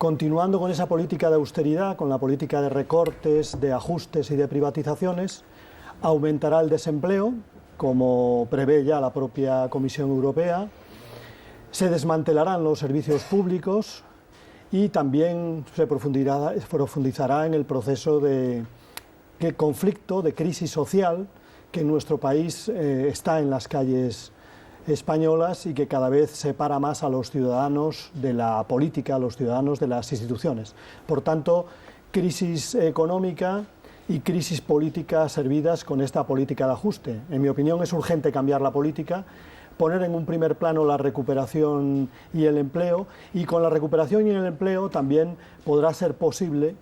Continuando con esa política de austeridad, con la política de recortes, de ajustes y de privatizaciones, aumentará el desempleo, como prevé ya la propia Comisión Europea, se desmantelarán los servicios públicos y también se profundizará en el proceso de conflicto, de crisis social que en nuestro país está en las calles españolas y que cada vez separa más a los ciudadanos de la política, a los ciudadanos de las instituciones. Por tanto, crisis económica y crisis política servidas con esta política de ajuste. En mi opinión, es urgente cambiar la política, poner en un primer plano la recuperación y el empleo, y con la recuperación y el empleo también podrá ser posible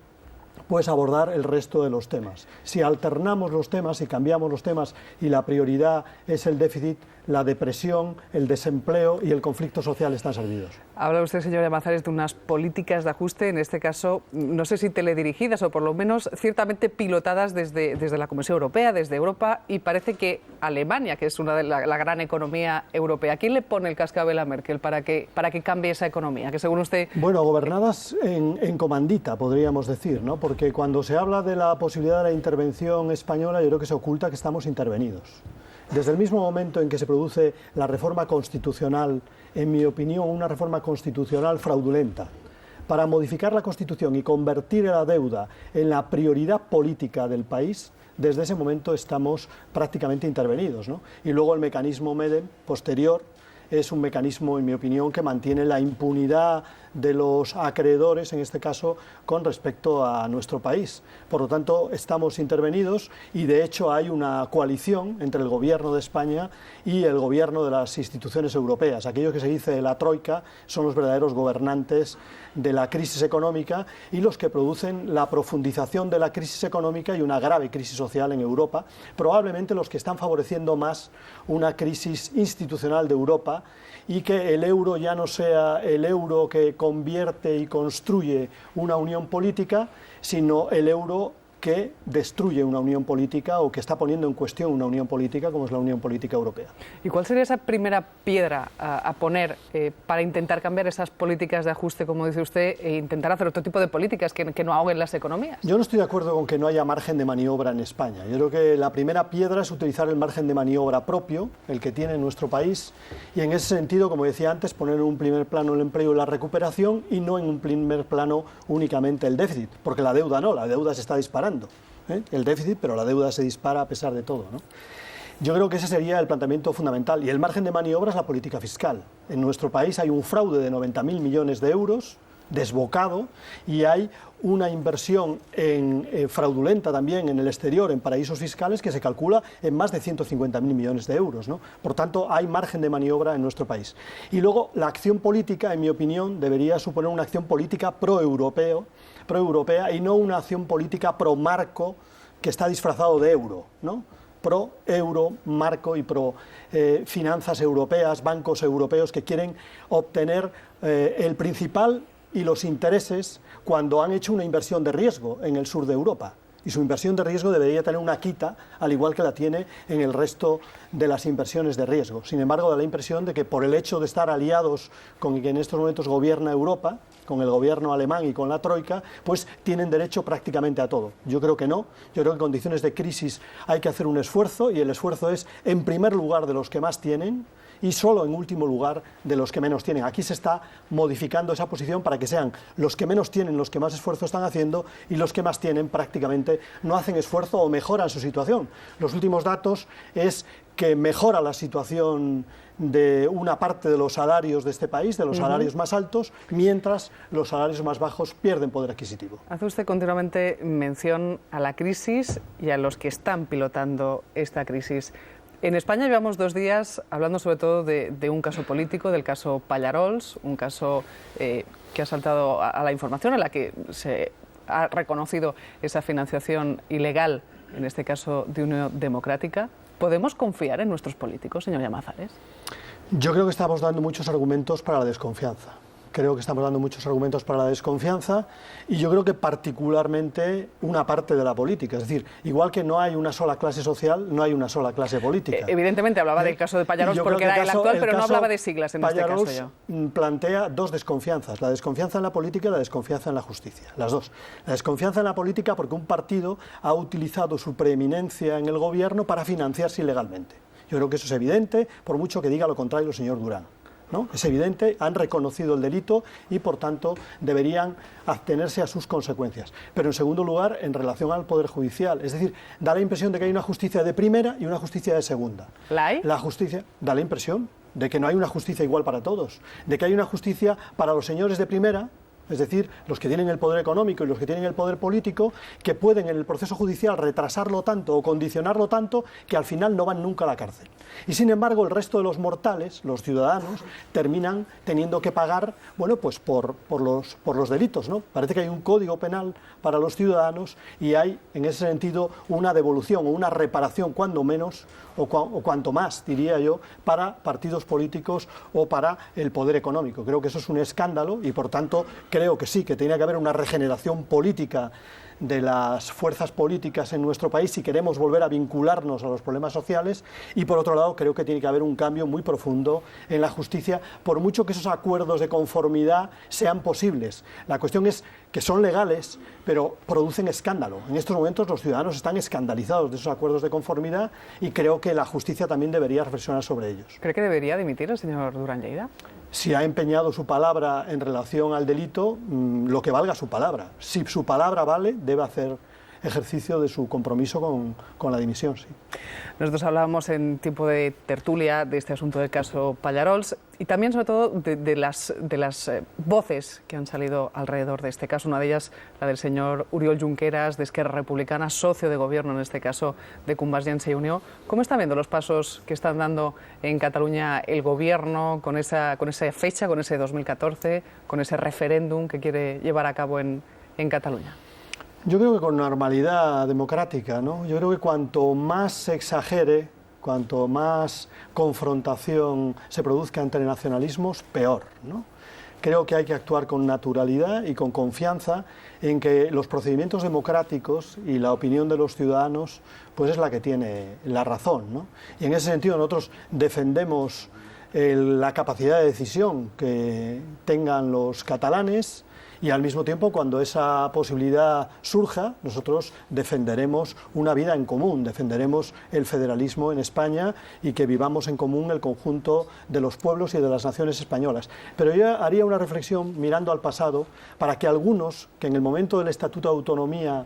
pues abordar el resto de los temas. Si alternamos los temas, si cambiamos los temas y la prioridad es el déficit, la depresión, el desempleo y el conflicto social están servidos. Habla usted, señor Llamazares, de unas políticas de ajuste, en este caso, no sé si teledirigidas o por lo menos ciertamente pilotadas desde la Comisión Europea, desde Europa, y parece que Alemania, que es una de la gran economía europea, ¿quién le pone el cascabel a Merkel para que cambie esa economía? Que según usted... Bueno, gobernadas en comandita, podríamos decir, ¿no? Porque cuando se habla de la posibilidad de la intervención española, yo creo que se oculta que estamos intervenidos. Desde el mismo momento en que se produce la reforma constitucional, en mi opinión, una reforma constitucional fraudulenta, para modificar la Constitución y convertir la deuda en la prioridad política del país, desde ese momento estamos prácticamente intervenidos, ¿no? Y luego el mecanismo MEDE posterior es un mecanismo, en mi opinión, que mantiene la impunidad de los acreedores, en este caso, con respecto a nuestro país. Por lo tanto, estamos intervenidos y, de hecho, hay una coalición entre el Gobierno de España y el Gobierno de las instituciones europeas. Aquellos que se dice la Troika son los verdaderos gobernantes de la crisis económica y los que producen la profundización de la crisis económica y una grave crisis social en Europa, probablemente los que están favoreciendo más una crisis institucional de Europa y que el euro ya no sea el euro que convierte y construye una unión política, sino el euro que destruye una unión política o que está poniendo en cuestión una unión política como es la Unión Política Europea. ¿Y cuál sería esa primera piedra a poner para intentar cambiar esas políticas de ajuste, como dice usted, e intentar hacer otro tipo de políticas que no ahoguen las economías? Yo no estoy de acuerdo con que no haya margen de maniobra en España. Yo creo que la primera piedra es utilizar el margen de maniobra propio, el que tiene nuestro país, y en ese sentido, como decía antes, poner en un primer plano el empleo y la recuperación y no en un primer plano únicamente el déficit, porque la deuda no, la deuda se está disparando. El déficit, pero la deuda se dispara a pesar de todo, ¿no? Yo creo que ese sería el planteamiento fundamental. Y el margen de maniobra es la política fiscal. En nuestro país hay un fraude de 90.000 millones de euros, desbocado, y hay una inversión fraudulenta también en el exterior, en paraísos fiscales, que se calcula en más de 150.000 millones de euros, ¿no? Por tanto, hay margen de maniobra en nuestro país. Y luego, la acción política, en mi opinión, debería suponer una acción política proeuropea y no una acción política pro-marco que está disfrazado de euro, ¿no? Pro-euro, marco y pro-finanzas europeas, bancos europeos que quieren obtener el principal y los intereses cuando han hecho una inversión de riesgo en el sur de Europa. Y su inversión de riesgo debería tener una quita, al igual que la tiene en el resto de las inversiones de riesgo. Sin embargo, da la impresión de que por el hecho de estar aliados con el que en estos momentos gobierna Europa, con el gobierno alemán y con la Troika, pues tienen derecho prácticamente a todo. Yo creo que no. Yo creo que en condiciones de crisis hay que hacer un esfuerzo, y el esfuerzo es, en primer lugar, de los que más tienen, y solo en último lugar de los que menos tienen. Aquí se está modificando esa posición para que sean los que menos tienen los que más esfuerzo están haciendo, y los que más tienen prácticamente no hacen esfuerzo o mejoran su situación. Los últimos datos es que mejora la situación de una parte de los salarios de este país, de los salarios más altos, mientras los salarios más bajos pierden poder adquisitivo. Hace usted continuamente mención a la crisis y a los que están pilotando esta crisis. En España llevamos 2 días hablando sobre todo de un caso político, del caso Pallarols, un caso que ha saltado a la información, en la que se ha reconocido esa financiación ilegal, en este caso de Unión Democrática. ¿Podemos confiar en nuestros políticos, señor Llamazares? Yo creo que estamos dando muchos argumentos para la desconfianza. creo que estamos dando muchos argumentos para la desconfianza y yo creo que particularmente una parte de la política. Es decir, igual que no hay una sola clase social, no hay una sola clase política. Evidentemente hablaba del caso de Pallarols porque era el actual, pero no hablaba de siglas en este caso. Plantea dos desconfianzas, la desconfianza en la política y la desconfianza en la justicia, las dos. La desconfianza en la política porque un partido ha utilizado su preeminencia en el gobierno para financiarse ilegalmente. Yo creo que eso es evidente, por mucho que diga lo contrario el señor Durán, ¿no? Es evidente, han reconocido el delito y, por tanto, deberían atenerse a sus consecuencias. Pero, en segundo lugar, en relación al Poder Judicial, es decir, da la impresión de que hay una justicia de primera y una justicia de segunda. ¿La hay? La justicia da la impresión de que no hay una justicia igual para todos, de que hay una justicia para los señores de primera, es decir, los que tienen el poder económico y los que tienen el poder político, que pueden en el proceso judicial retrasarlo tanto o condicionarlo tanto que al final no van nunca a la cárcel. Y sin embargo el resto de los mortales, los ciudadanos, terminan teniendo que pagar, bueno, pues por los delitos, ¿no? Parece que hay un código penal para los ciudadanos y hay en ese sentido una devolución o una reparación cuando menos o cuanto más, diría yo, para partidos políticos o para el poder económico. Creo que eso es un escándalo y por tanto creo que sí, que tiene que haber una regeneración política de las fuerzas políticas en nuestro país si queremos volver a vincularnos a los problemas sociales y por otro lado creo que tiene que haber un cambio muy profundo en la justicia, por mucho que esos acuerdos de conformidad sean posibles. La cuestión es que son legales, pero producen escándalo. En estos momentos los ciudadanos están escandalizados de esos acuerdos de conformidad y creo que la justicia también debería reflexionar sobre ellos. ¿Cree que debería dimitir el señor Durán Lleida? Si ha empeñado su palabra en relación al delito, lo que valga su palabra. Si su palabra vale, debe hacer ejercicio de su compromiso con la dimisión, sí. Nosotros hablábamos en tiempo de tertulia de este asunto del caso Pallarols y también sobre todo de las voces que han salido alrededor de este caso. Una de ellas, la del señor Oriol Junqueras, de Esquerra Republicana, socio de gobierno en este caso de Convergencia y Unió. ¿Cómo está viendo los pasos que están dando en Cataluña el gobierno con esa fecha, con ese 2014, con ese referéndum que quiere llevar a cabo en Cataluña? Yo creo que con normalidad democrática, ¿no? Yo creo que cuanto más se exagere, cuanto más confrontación se produzca entre nacionalismos, peor, ¿no? Creo que hay que actuar con naturalidad y con confianza en que los procedimientos democráticos y la opinión de los ciudadanos pues es la que tiene la razón, ¿no? Y en ese sentido nosotros defendemos la capacidad de decisión que tengan los catalanes y al mismo tiempo cuando esa posibilidad surja nosotros defenderemos una vida en común, defenderemos el federalismo en España y que vivamos en común el conjunto de los pueblos y de las naciones españolas. Pero yo haría una reflexión mirando al pasado para que algunos que en el momento del Estatuto de Autonomía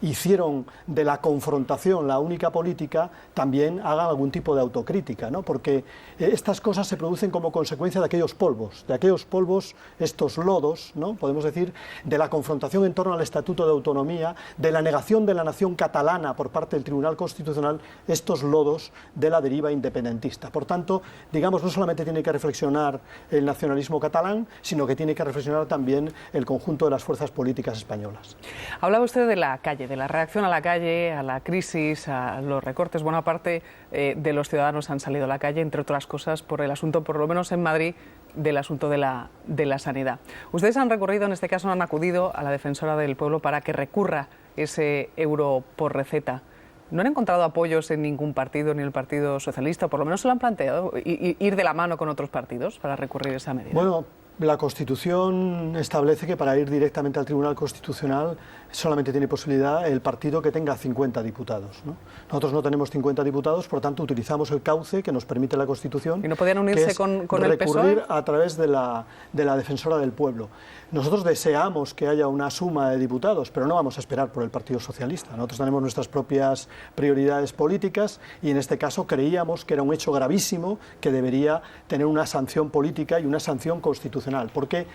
hicieron de la confrontación la única política, también hagan algún tipo de autocrítica, ¿no? Porque estas cosas se producen como consecuencia de aquellos polvos, estos lodos, ¿no? Podemos decir, de la confrontación en torno al Estatuto de Autonomía, de la negación de la nación catalana por parte del Tribunal Constitucional, estos lodos de la deriva independentista. Por tanto, digamos, no solamente tiene que reflexionar el nacionalismo catalán, sino que tiene que reflexionar también el conjunto de las fuerzas políticas españolas. Hablaba usted de la calle, de la reacción a la calle, a la crisis, a los recortes. Buena parte de los ciudadanos han salido a la calle, entre otras cosas, por el asunto, por lo menos en Madrid, del asunto de la sanidad. Ustedes han recurrido, en este caso han acudido a la defensora del pueblo para que recurra ese euro por receta. ¿No han encontrado apoyos en ningún partido, ni el Partido Socialista? Por lo menos se lo han planteado, ir de la mano con otros partidos para recurrir a esa medida. Bueno, la Constitución establece que para ir directamente al Tribunal Constitucional solamente tiene posibilidad el partido que tenga 50 diputados, ¿no? Nosotros no tenemos 50 diputados, por tanto utilizamos el cauce que nos permite la Constitución. ¿Y no podían unirse con el PSOE? Recurrir a través de la defensora del pueblo. Nosotros deseamos que haya una suma de diputados, pero no vamos a esperar por el Partido Socialista. Nosotros tenemos nuestras propias prioridades políticas y en este caso creíamos que era un hecho gravísimo que debería tener una sanción política y una sanción constitucional, porque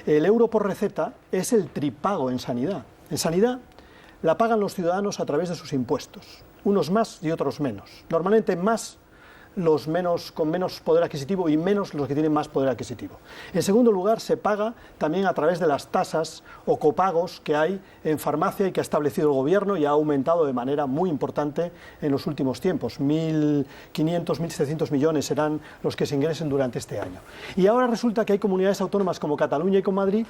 el euro por receta es el tripago en sanidad. En sanidad la pagan los ciudadanos a través de sus impuestos, unos más y otros menos. Normalmente más con menos poder adquisitivo y menos los que tienen más poder adquisitivo. En segundo lugar, se paga también a través de las tasas o copagos que hay en farmacia y que ha establecido el Gobierno y ha aumentado de manera muy importante en los últimos tiempos. 1.500, 1.700 millones serán los que se ingresen durante este año. Y ahora resulta que hay comunidades autónomas como Cataluña y como Madrid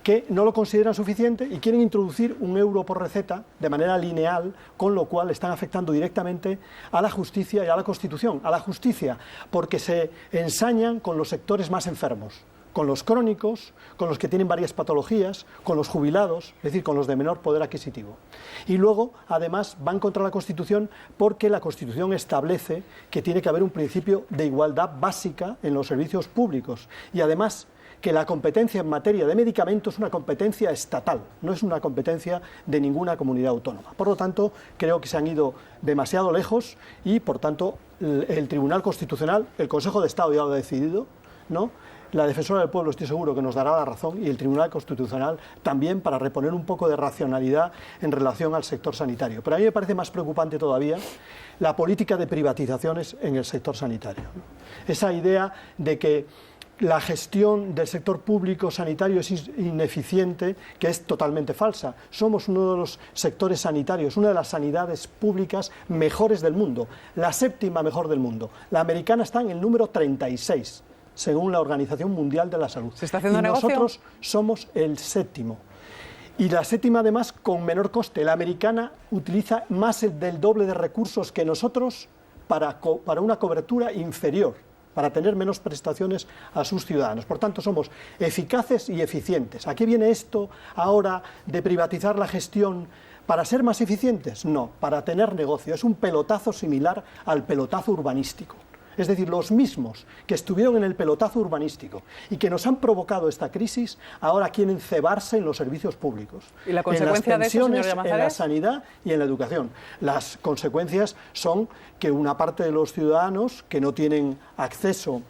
que no lo consideran suficiente y quieren introducir un euro por receta de manera lineal, con lo cual están afectando directamente a la justicia y a la Constitución. A la justicia porque se ensañan con los sectores más enfermos, con los crónicos, con los que tienen varias patologías, con los jubilados, es decir, con los de menor poder adquisitivo. Y luego, además, van contra la Constitución porque la Constitución establece que tiene que haber un principio de igualdad básica en los servicios públicos y además que la competencia en materia de medicamentos es una competencia estatal, no es una competencia de ninguna comunidad autónoma. Por lo tanto, creo que se han ido demasiado lejos y, por tanto, el Tribunal Constitucional, el Consejo de Estado ya lo ha decidido, ¿no? La Defensora del Pueblo estoy seguro que nos dará la razón y el Tribunal Constitucional también, para reponer un poco de racionalidad en relación al sector sanitario. Pero a mí me parece más preocupante todavía la política de privatizaciones en el sector sanitario, ¿no? Esa idea de que la gestión del sector público sanitario es ineficiente, que es totalmente falsa. Somos uno de los sectores sanitarios, una de las sanidades públicas mejores del mundo, la séptima mejor del mundo. La americana está en el número 36, según la Organización Mundial de la Salud. ¿Se está haciendo negocio? Nosotros somos el séptimo. Y la séptima, además, con menor coste. La americana utiliza más del doble de recursos que nosotros para una cobertura inferior, para tener menos prestaciones a sus ciudadanos. Por tanto, somos eficaces y eficientes. ¿A qué viene esto ahora de privatizar la gestión para ser más eficientes? No, para tener negocio. Es un pelotazo similar al pelotazo urbanístico. Es decir, los mismos que estuvieron en el pelotazo urbanístico y que nos han provocado esta crisis, ahora quieren cebarse en los servicios públicos. ¿Y la consecuencia en las pensiones, de eso, señor Llamazares? En la sanidad y en la educación. Las consecuencias son que una parte de los ciudadanos que no tienen acceso,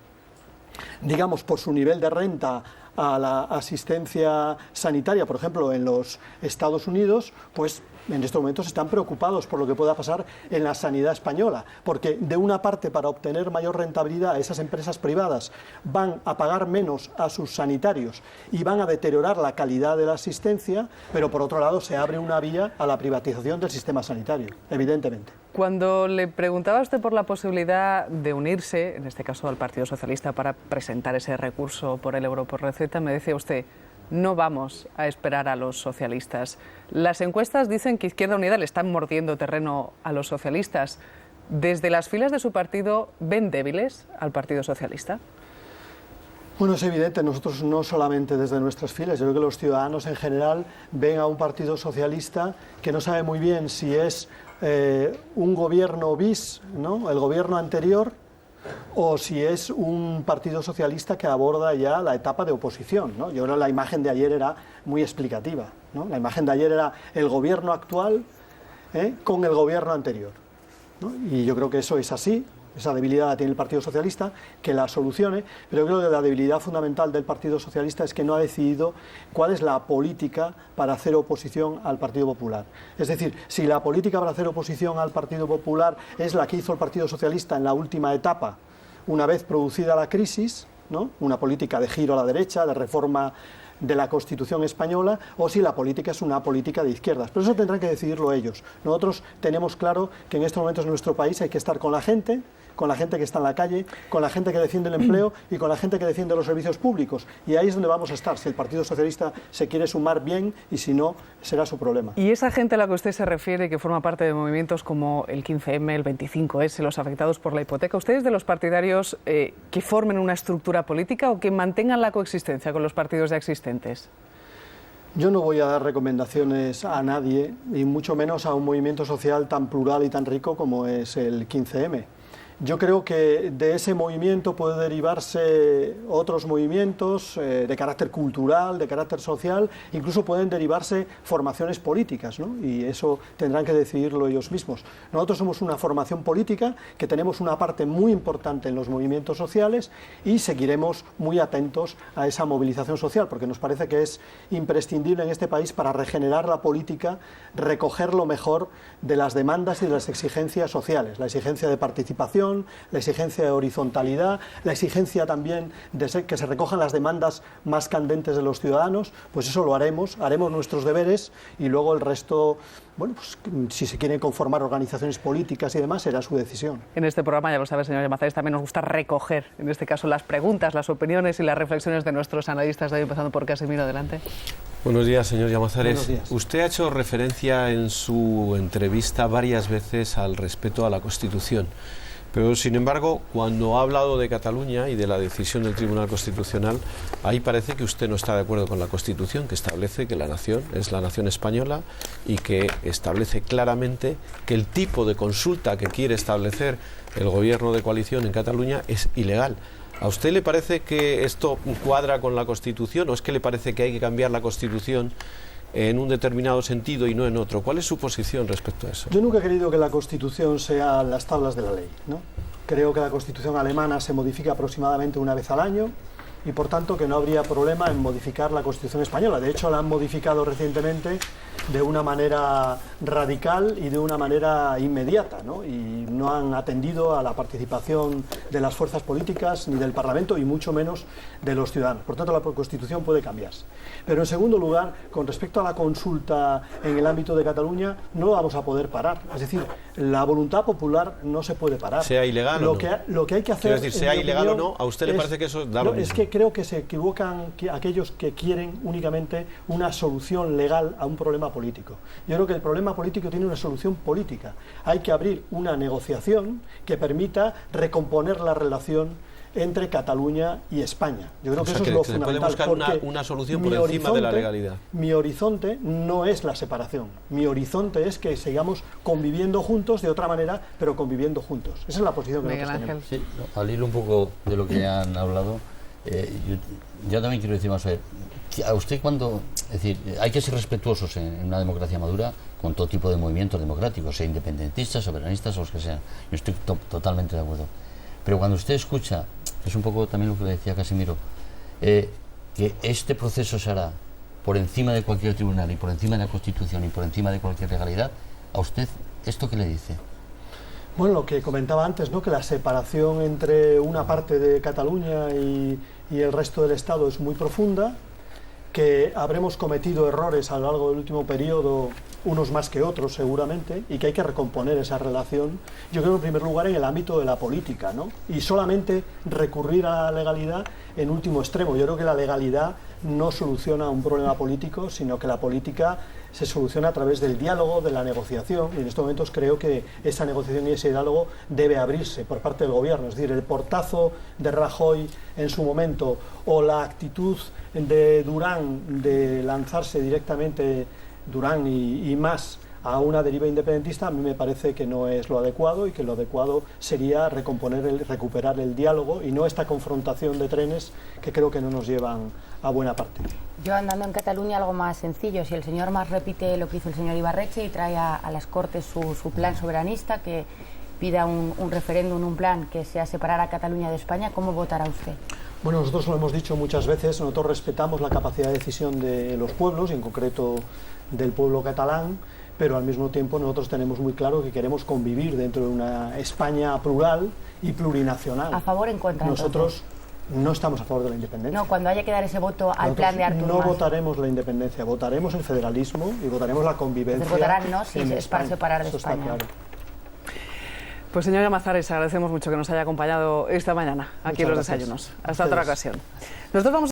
digamos, por su nivel de renta, a la asistencia sanitaria, por ejemplo, en los Estados Unidos, pues en estos momentos están preocupados por lo que pueda pasar en la sanidad española, porque de una parte, para obtener mayor rentabilidad, esas empresas privadas van a pagar menos a sus sanitarios y van a deteriorar la calidad de la asistencia, pero por otro lado se abre una vía a la privatización del sistema sanitario, evidentemente. Cuando le preguntaba a usted por la posibilidad de unirse, en este caso al Partido Socialista, para presentar ese recurso por el euro por receta, me decía usted: no vamos a esperar a los socialistas. Las encuestas dicen que Izquierda Unida le están mordiendo terreno a los socialistas. ¿Desde las filas de su partido ven débiles al Partido Socialista? Bueno, es evidente, nosotros no solamente desde nuestras filas, yo creo que los ciudadanos en general ven a un Partido Socialista que no sabe muy bien si es un gobierno bis, ¿no?, el gobierno anterior, o si es un Partido Socialista que aborda ya la etapa de oposición, ¿no? Yo creo que la imagen de ayer era muy explicativa, ¿no? La imagen de ayer era el gobierno actual con el gobierno anterior, ¿no? Y yo creo que eso es así. Esa debilidad la tiene el Partido Socialista, que la solucione, pero yo creo que la debilidad fundamental del Partido Socialista es que no ha decidido cuál es la política para hacer oposición al Partido Popular. Es decir, si la política para hacer oposición al Partido Popular es la que hizo el Partido Socialista en la última etapa, una vez producida la crisis, ¿no?, una política de giro a la derecha, de reforma de la Constitución española, o si la política es una política de izquierdas. Pero eso tendrán que decidirlo ellos. Nosotros tenemos claro que en estos momentos en nuestro país hay que estar con la gente que está en la calle, con la gente que defiende el empleo y con la gente que defiende los servicios públicos. Y ahí es donde vamos a estar, si el Partido Socialista se quiere sumar bien, y si no, será su problema. Y esa gente a la que usted se refiere, que forma parte de movimientos como el 15M, el 25S, los afectados por la hipoteca, ¿ustedes de los partidarios que formen una estructura política o que mantengan la coexistencia con los partidos ya existentes? Yo no voy a dar recomendaciones a nadie, y mucho menos a un movimiento social tan plural y tan rico como es el 15M. Yo creo que de ese movimiento puede derivarse otros movimientos de carácter cultural, de carácter social, incluso pueden derivarse formaciones políticas, ¿no? Y eso tendrán que decidirlo ellos mismos. Nosotros somos una formación política que tenemos una parte muy importante en los movimientos sociales y seguiremos muy atentos a esa movilización social, porque nos parece que es imprescindible en este país para regenerar la política, recoger lo mejor de las demandas y de las exigencias sociales, la exigencia de participación, cohesión, la exigencia de horizontalidad, la exigencia también de que se recojan las demandas más candentes de los ciudadanos, pues eso lo haremos nuestros deberes y luego el resto, bueno, pues si se quieren conformar organizaciones políticas y demás, será su decisión. En este programa, ya lo sabe, señor Llamazares, también nos gusta recoger, en este caso, las preguntas, las opiniones y las reflexiones de nuestros analistas. De hoy, empezando por Casimiro, adelante. Buenos días, señor Llamazares. Buenos días. Usted ha hecho referencia en su entrevista varias veces al respeto a la Constitución. Pero, sin embargo, cuando ha hablado de Cataluña y de la decisión del Tribunal Constitucional, ahí parece que usted no está de acuerdo con la Constitución, que establece que la nación es la nación española y que establece claramente que el tipo de consulta que quiere establecer el gobierno de coalición en Cataluña es ilegal. ¿A usted le parece que esto cuadra con la Constitución o es que le parece que hay que cambiar la Constitución en un determinado sentido y no en otro? ¿Cuál es su posición respecto a eso? Yo nunca he querido que la Constitución sea las tablas de la ley, ¿no? Creo que la Constitución alemana se modifica aproximadamente una vez al año y por tanto que no habría problema en modificar la Constitución española. De hecho, la han modificado recientemente de una manera radical y de una manera inmediata, ¿no? Y no han atendido a la participación de las fuerzas políticas ni del Parlamento y mucho menos de los ciudadanos. Por tanto, la Constitución puede cambiarse. Pero en segundo lugar, con respecto a la consulta en el ámbito de Cataluña, no vamos a poder parar. Es decir, la voluntad popular no se puede parar. Sea ilegal o no. Lo que hay que hacer... Quiero decir, sea ilegal o no, ¿a usted le parece que eso da lo mismo? Es que creo que se equivocan aquellos que quieren únicamente una solución legal a un problema político. Yo creo que el problema político tiene una solución política. Hay que abrir una negociación que permita recomponer la relación entre Cataluña y España. Yo creo que eso es lo fundamental. Se puede buscar una solución por encima de la legalidad. Mi horizonte no es la separación. Mi horizonte es que sigamos conviviendo juntos de otra manera, pero conviviendo juntos. Esa es la posición que nosotros tenemos. Sí, al hilo un poco de lo que han hablado, yo también quiero decir más a ver. A usted cuando, es decir, hay que ser respetuosos en una democracia madura con todo tipo de movimientos democráticos, sea independentistas, soberanistas o los que sean. Yo estoy totalmente de acuerdo. Pero cuando usted escucha, que es un poco también lo que le decía Casimiro, que este proceso se hará por encima de cualquier tribunal y por encima de la Constitución y por encima de cualquier legalidad, ¿a usted esto qué le dice? Bueno, lo que comentaba antes, ¿no? Que la separación entre una parte de Cataluña y el resto del Estado es muy profunda, que habremos cometido errores a lo largo del último periodo, unos más que otros seguramente, y que hay que recomponer esa relación, yo creo en primer lugar en el ámbito de la política, ¿no? Y solamente recurrir a la legalidad en último extremo. Yo creo que la legalidad no soluciona un problema político, sino que la política se soluciona a través del diálogo, de la negociación, y en estos momentos creo que esa negociación y ese diálogo debe abrirse por parte del gobierno. Es decir, el portazo de Rajoy en su momento o la actitud de Durán de lanzarse directamente, Durán y más, a una deriva independentista, a mí me parece que no es lo adecuado y que lo adecuado sería recuperar el diálogo y no esta confrontación de trenes que creo que no nos llevan a buena parte. Yo andando en Cataluña algo más sencillo, si el señor Mas repite lo que hizo el señor Ibarretxe y trae a las Cortes su plan soberanista, que pida un referéndum, un plan que sea separar a Cataluña de España, ¿cómo votará usted? Bueno, nosotros lo hemos dicho muchas veces, nosotros respetamos la capacidad de decisión de los pueblos, y en concreto del pueblo catalán, pero al mismo tiempo nosotros tenemos muy claro que queremos convivir dentro de una España plural y plurinacional. ¿A favor o en contra? Nosotros no estamos a favor de la independencia. No, cuando haya que dar ese voto al plan de Artur no Mas. votaremos la independencia, votaremos el federalismo y votaremos la convivencia. Entonces votarán no si es para separar de Eso España. está claro. Pues señor Llamazares, agradecemos mucho que nos haya acompañado esta mañana aquí en los desayunos. Hasta otra ocasión. Nosotros vamos